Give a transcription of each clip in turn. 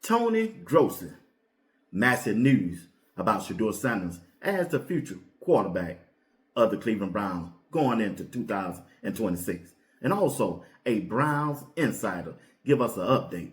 Tony Grossi, massive news about Shedeur Sanders as the future quarterback of the Cleveland Browns going into 2026. And also a Browns insider give us an update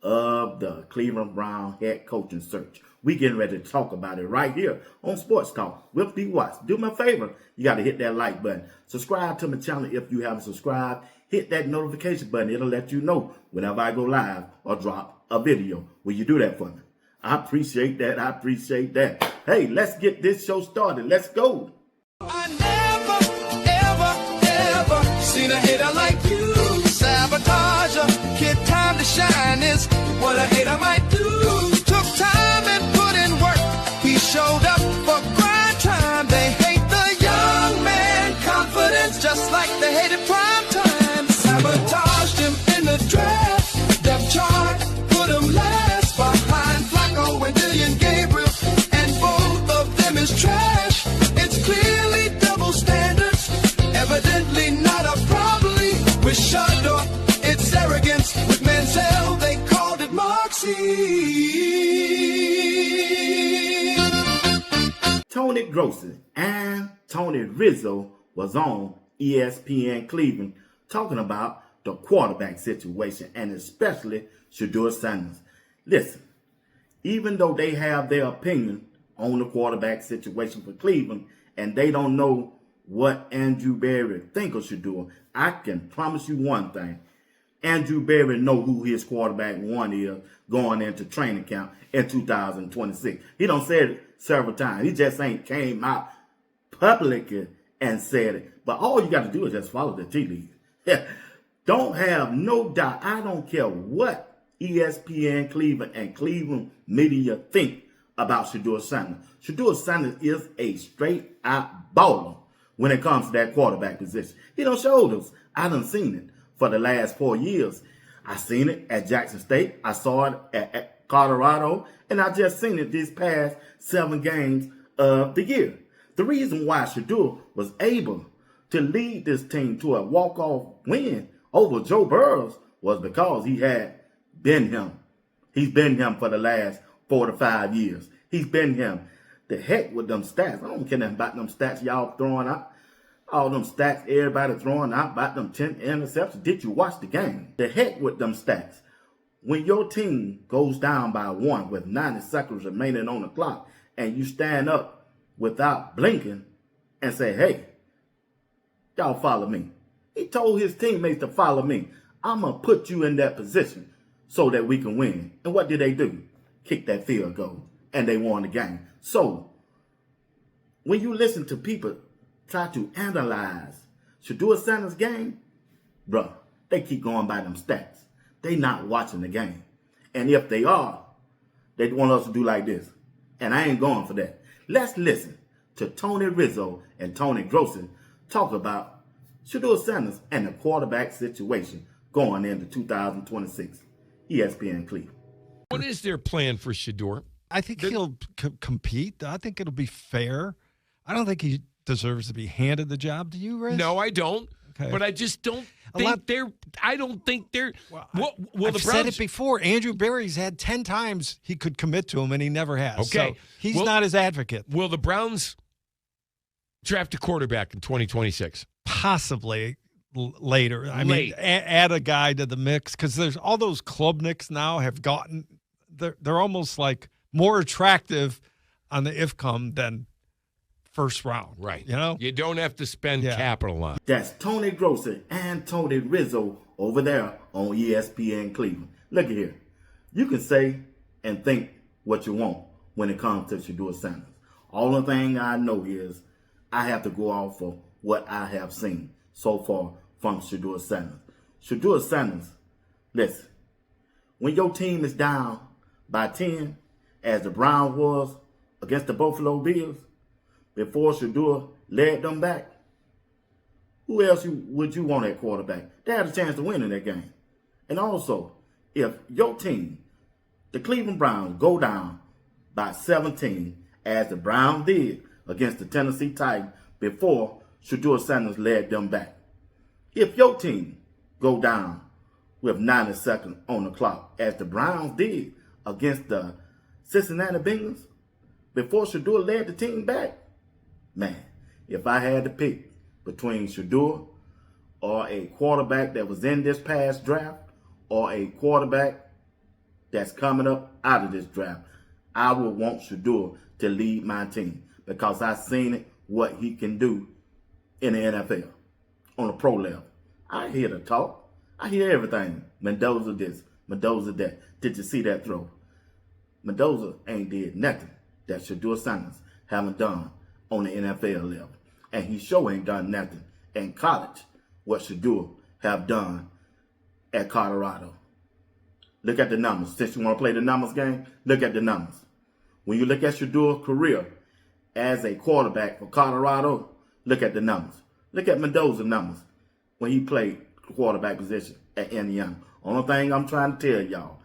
of the Cleveland Browns head coaching search. We getting ready to talk about it right here on Sports Talk with D. Watts. Do me a favor, you got to hit that like button. Subscribe to my channel if you haven't subscribed. Hit that notification button. It'll let you know whenever I go live or drop a video. Will you do that for me? I appreciate that. I appreciate that. Hey, let's get this show started. Let's go. I never, ever seen a hater like you. Sabotager, kid, time to shine is what a hater might do. Took time and put in work. He showed up for grind time. They hate the young man confidence, just like they hated prime time. Sabotaged him in the draft. Depth chart put him last behind Flacco and Dillian Gabriel, and both of them is trash. It's clearly double standards, evidently not a problem with Shedeur. It's arrogance with Manziel. They called it Moxie. Tony Grossi and Tony Rizzo was on ESPN Cleveland talking about the quarterback situation and especially Shedeur Sanders. Listen, even though they have their opinion on the quarterback situation for Cleveland and they don't know what Andrew Berry think of Shedeur, I can promise you one thing. Andrew Berry know who his quarterback one is going into training camp in 2026. He done said it several times. He just ain't came out publicly and said it. But all you got to do is just follow the tea leaves. Don't have no doubt. I don't care what ESPN Cleveland and Cleveland media think about Shedeur Sanders. Shedeur Sanders is a straight out baller when it comes to that quarterback position. He done showed us. I done seen it for the last 4 years. I seen it at Jackson State. I saw it at Colorado. And I just seen it these past 7 games of the year. The reason why Shedeur was able to lead this team to a walk-off win over Joe Burrow was because he had been him. He's been him for the last 4 to 5 years. He's been him. The heck with them stats. I don't care nothing about them stats y'all throwing out. All them stats everybody throwing out about them 10 interceptions. Did you watch the game? The heck with them stats. When your team goes down by 1 with 90 seconds remaining on the clock and you stand up without blinking and say, hey, y'all follow me. He told his teammates to follow me. I'm going to put you in that position so that we can win. And what did they do? Kick that field goal. And they won the game. So, when you listen to people try to analyze Shedeur Sanders' game, bruh, they keep going by them stats. They not watching the game. And if they are, they want us to do like this. And I ain't going for that. Let's listen to Tony Rizzo and Tony Grossi talk about Shedeur Sanders and the quarterback situation going into 2026. ESPN Cleveland. What is their plan for Shedeur? I think he'll compete. I think it'll be fair. I don't think he deserves to be handed the job. Do you, Riz? No, I don't. Okay. But I just don't think they're. I don't think they're. Well, I've the said it before. Andrew Berry's had 10 times he could commit to him, and he never has. Okay. So he's not his advocate. Will the Browns draft a quarterback in 2026? Possibly later. I mean, add a guy to the mix because there's all those Klubniks now have gotten. They're almost like more attractive on the IFCOM than first round. Right. You know? You don't have to spend capital on it. That's Tony Grossi and Tony Rizzo over there on ESPN Cleveland. Look at here. You can say and think what you want when it comes to Shedeur Sanders. All the thing I know is I have to go off of what I have seen so far from Shedeur Sanders. Shedeur Sanders, listen, when your team is down by 10, as the Browns was against the Buffalo Bills, before Shedeur led them back, who else would you want at quarterback? They had a chance to win in that game. And also, if your team, the Cleveland Browns, go down by 17, as the Browns did against the Tennessee Titans before Shedeur Sanders led them back. If your team go down with 90 seconds on the clock, as the Browns did against the Cincinnati Bengals before Shedeur led the team back? Man, if I had to pick between Shedeur or a quarterback that was in this past draft or a quarterback that's coming up out of this draft, I would want Shedeur to lead my team because I've seen it, what he can do in the NFL on a pro level. I hear the talk. I hear everything. Mendoza this, Mendoza that. Did you see that throw? Mendoza ain't did nothing that Shedeur Sanders haven't done on the NFL level. And he sure ain't done nothing in college what Shedeur have done at Colorado. Look at the numbers. Since you want to play the numbers game, look at the numbers. When you look at Shedeur's career as a quarterback for Colorado, look at the numbers. Look at Mendoza's numbers when he played quarterback position at Indiana. Only thing I'm trying to tell y'all,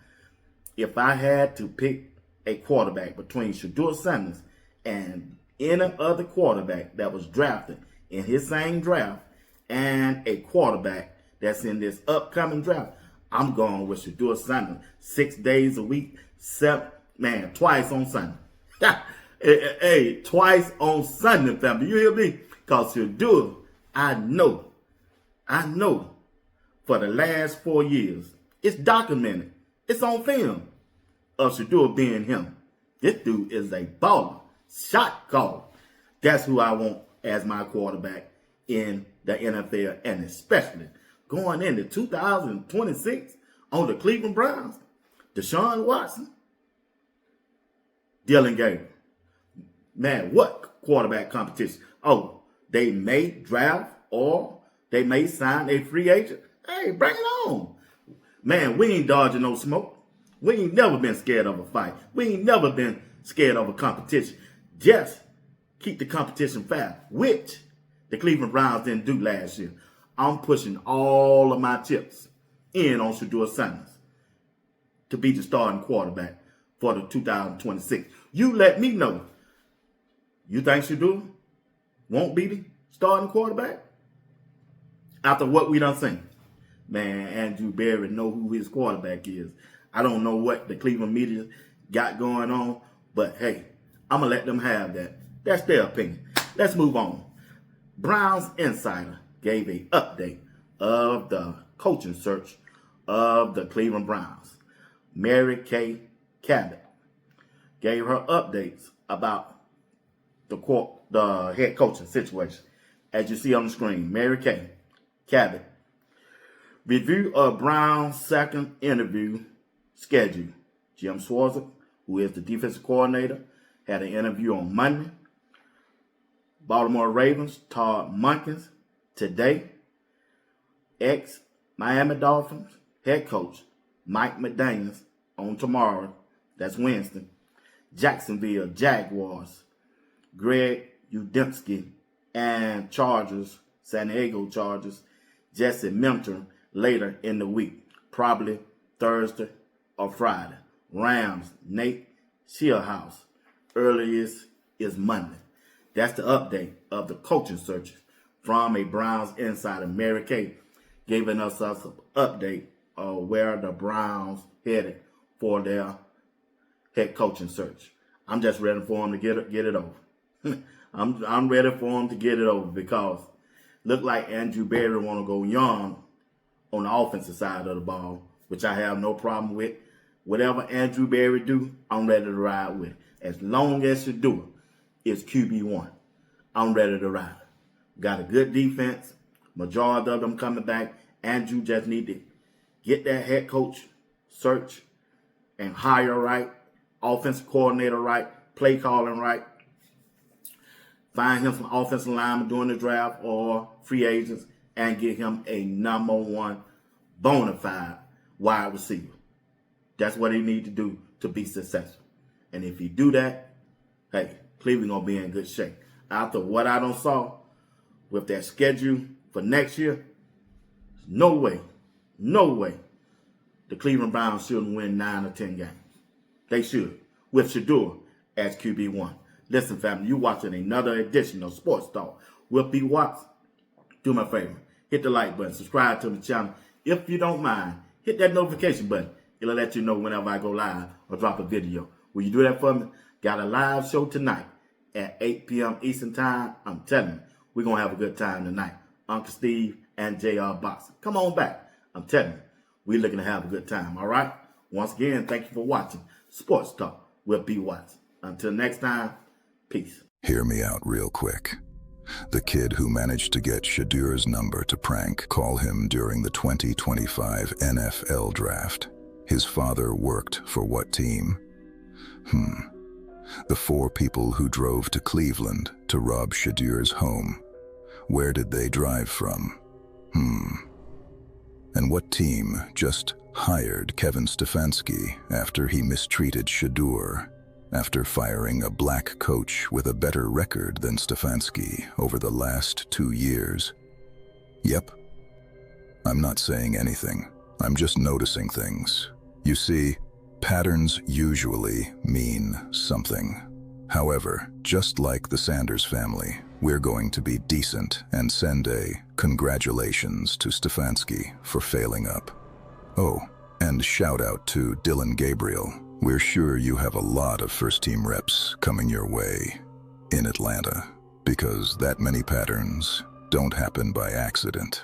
if I had to pick a quarterback between Shedeur Sanders and any other quarterback that was drafted in his same draft and a quarterback that's in this upcoming draft, I'm going with Shedeur Sanders 6 days a week, twice on Sunday. Hey, twice on Sunday, family. You hear me? Because Shedeur, I know, for the last 4 years, it's documented. It's on film of Shedeur being him. This dude is a baller. Shot caller. That's who I want as my quarterback in the NFL, and especially going into 2026 on the Cleveland Browns. Deshaun Watson, Dylan Gabriel. Man, what quarterback competition? Oh, they may draft or they may sign a free agent. Hey, bring it on. Man, we ain't dodging no smoke. We ain't never been scared of a fight. We ain't never been scared of a competition. Just keep the competition fair, which the Cleveland Browns didn't do last year. I'm pushing all of my chips in on Shedeur Sanders to be the starting quarterback for the 2026. You let me know. You think Shedeur won't be the starting quarterback? After what we done seen. Man, Andrew Berry know who his quarterback is. I don't know what the Cleveland media got going on, but hey, I'm going to let them have that. That's their opinion. Let's move on. Browns Insider gave an update of the coaching search of the Cleveland Browns. Mary Kay Cabot gave her updates about the head coaching situation. As you see on the screen, Mary Kay Cabot. Review of Brown's second interview schedule. Jim Schwartz, who is the defensive coordinator, had an interview on Monday. Baltimore Ravens, Todd Monken today. Ex-Miami Dolphins head coach Mike McDaniels on tomorrow. That's Wednesday. Jacksonville Jaguars, Greg Udinski, and San Diego Chargers, Jesse Minter later in the week, probably Thursday or Friday. Rams, Nate Scheelhaus, earliest is Monday. That's the update of the coaching searches from a Browns insider. Mary Kay giving us an update of where the Browns headed for their head coaching search. I'm just ready for them to get it over. I'm ready for them to get it over because look like Andrew Berry want to go young on the offensive side of the ball, which I have no problem with. Whatever Andrew Berry do, I'm ready to ride with it. As long as Shedeur is QB1, I'm ready to ride. Got a good defense. Majority of them coming back. Andrew just need to get that head coach search and hire right, offensive coordinator right, play calling right. Find him some offensive linemen during the draft or free agents and get him a number one bona fide wide receiver. That's what he need to do to be successful. And if he do that, hey, Cleveland gonna be in good shape. After what I done saw with that schedule for next year, no way the Cleveland Browns shouldn't win 9 or 10 games. They should, with Shedeur as QB1. Listen, family, you watching another edition of Sports Talk with B. Watts. Do me a favor, hit the like button, subscribe to the channel. If you don't mind, hit that notification button. It'll let you know whenever I go live or drop a video. Will you do that for me? Got a live show tonight at 8 p.m. Eastern Time. I'm telling you, we're going to have a good time tonight. Uncle Steve and JR Boxing. Come on back. I'm telling you, we're looking to have a good time, all right? Once again, thank you for watching Sports Talk with B. Watts. Until next time, peace. Hear me out real quick. The kid who managed to get Shedeur's number to prank call him during the 2025 NFL draft. His father worked for what team? The 4 people who drove to Cleveland to rob Shedeur's home. Where did they drive from? And what team just hired Kevin Stefanski after he mistreated Shedeur, after firing a black coach with a better record than Stefanski over the last 2 years? Yep. I'm not saying anything. I'm just noticing things. You see, patterns usually mean something. However, just like the Sanders family, we're going to be decent and send a congratulations to Stefanski for failing up. Oh, and shout out to Dylan Gabriel. We're sure you have a lot of first-team reps coming your way in Atlanta, because that many patterns don't happen by accident.